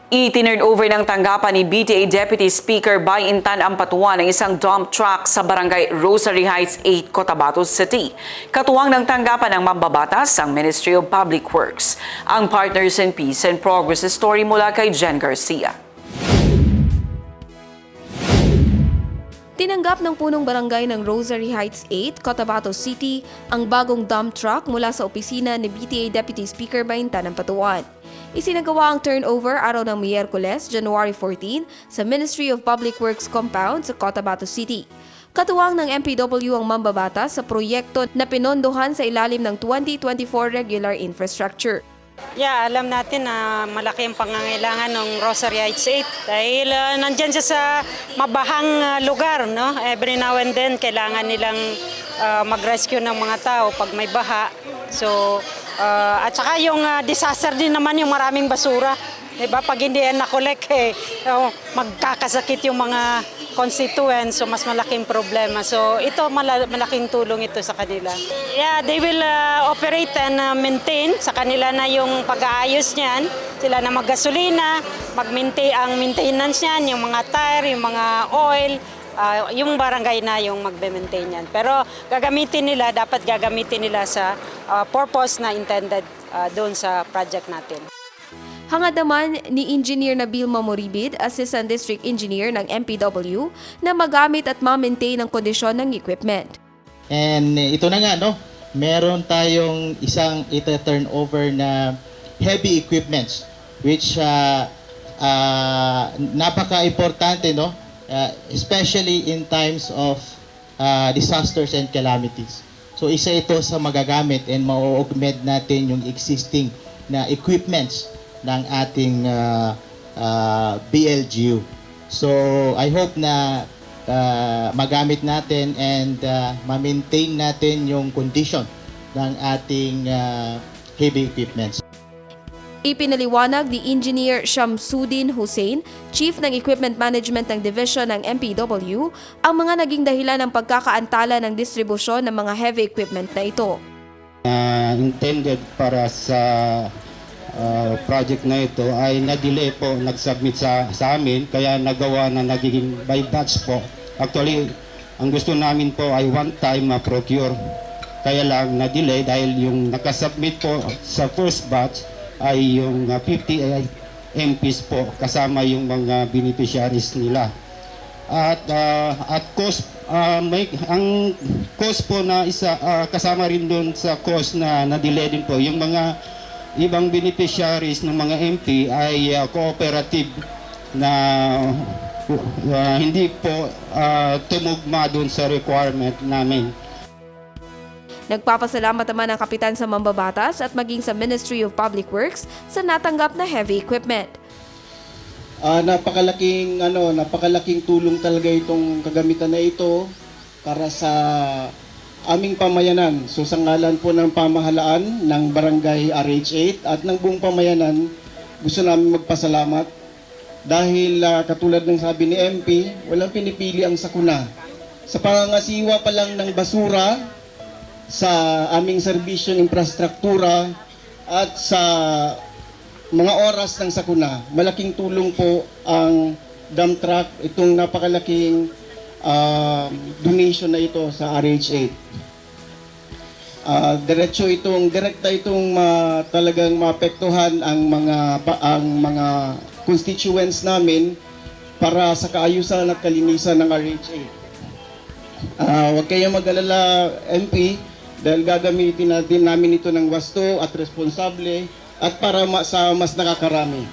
I-turn over ng tanggapan ni BTA Deputy Speaker Bay Intan Ampatuan ang isang dump truck sa barangay Rosary Heights 8, Cotabato City. Katuwang ng tanggapan ng mambabatas ang Ministry of Public Works. Ang Partners in Peace and Progress story mula kay Jen Garcia. Tinanggap ng punong barangay ng Rosary Heights 8, Cotabato City ang bagong dump truck mula sa opisina ni BTA Deputy Speaker Bay Intan Ampatuan. Isinagawa ang turnover araw ng Miyerkules, January 14 sa Ministry of Public Works Compound sa Cotabato City. Katuwang ng MPW ang mambabatas sa proyekto na pinondohan sa ilalim ng 2024 Regular Infrastructure. Yeah, alam natin na malaki ang pangangailangan ng Rosary Heights 8 dahil nandyan siya sa mabahang lugar. No? Every now and then, kailangan nilang mag-rescue ng mga tao pag may baha. So, at saka yung disaster din naman yung maraming basura. Diba? Pag hindi yan nakolek, magkakasakit yung mga constituents, so mas malaking problema. So ito, malaking tulong ito sa kanila. Yeah, they will operate and maintain. Sa kanila na yung pag-aayos niyan. Sila na maggasolina, mag-maintain ang maintenance niyan, yung mga tire, yung mga oil, yung barangay na yung magbe-maintain yan. Pero dapat gagamitin nila sa purpose na intended doon sa project natin. Hangad naman ni Engineer Nabil Mamoribid, Assistant District Engineer ng MPW, na magamit at ma-maintain ang kondisyon ng equipment. And ito na nga, no? Meron tayong isang ita-turnover na heavy equipments which napaka-importante, no? Especially in times of disasters and calamities. So isa ito sa magagamit and ma-augment natin yung existing na equipments ng ating BLGU. So I hope na magamit natin and ma-maintain natin yung condition ng ating heavy equipments. Ipinaliwanag ni Engineer Shamsuddin Hussein, Chief ng Equipment Management ng Division ng MPW, ang mga naging dahilan ng pagkakaantala ng distribusyon ng mga heavy equipment na ito. Intended para sa project na ito ay na-delay po, nag-submit sa amin, kaya nagawa na nagiging by batch po. Actually, ang gusto namin po ay one time procure. Kaya lang na-delay dahil yung nakasubmit po sa first batch ay yung 50 MPs po, kasama yung mga beneficiaries nila. At cost, ang cost po na isa, kasama rin doon sa cost na na-delay din po, yung mga ibang beneficiaries ng mga MP ay cooperative na hindi po tumugma doon sa requirement namin. Nagpapasalamat naman ang kapitan sa mambabatas at maging sa Ministry of Public Works sa natanggap na heavy equipment. Napakalaking tulong talaga itong kagamitan na ito para sa aming pamayanan. So sa ngalan po ng pamahalaan ng Barangay RH8 at ng buong pamayanan, gusto namin magpasalamat dahil katulad ng sabi ni MP, walang pinipili ang sakuna. Sa pangangasiwa pa lang ng basura sa aming serbisyo ng infrastruktura at sa mga oras ng sakuna, malaking tulong po ang dump truck, itong napakalaking donation na ito sa RH8. Direkta itong talagang maapektuhan ang mga constituents namin para sa kaayusan at kalinisan ng RH8. Huwag kayong mag-alala, MP, dahil gagamitin namin ito ng wasto at responsable at para sa mas nakakarami.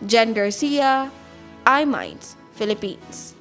Jen Garcia, iMinds, Philippines.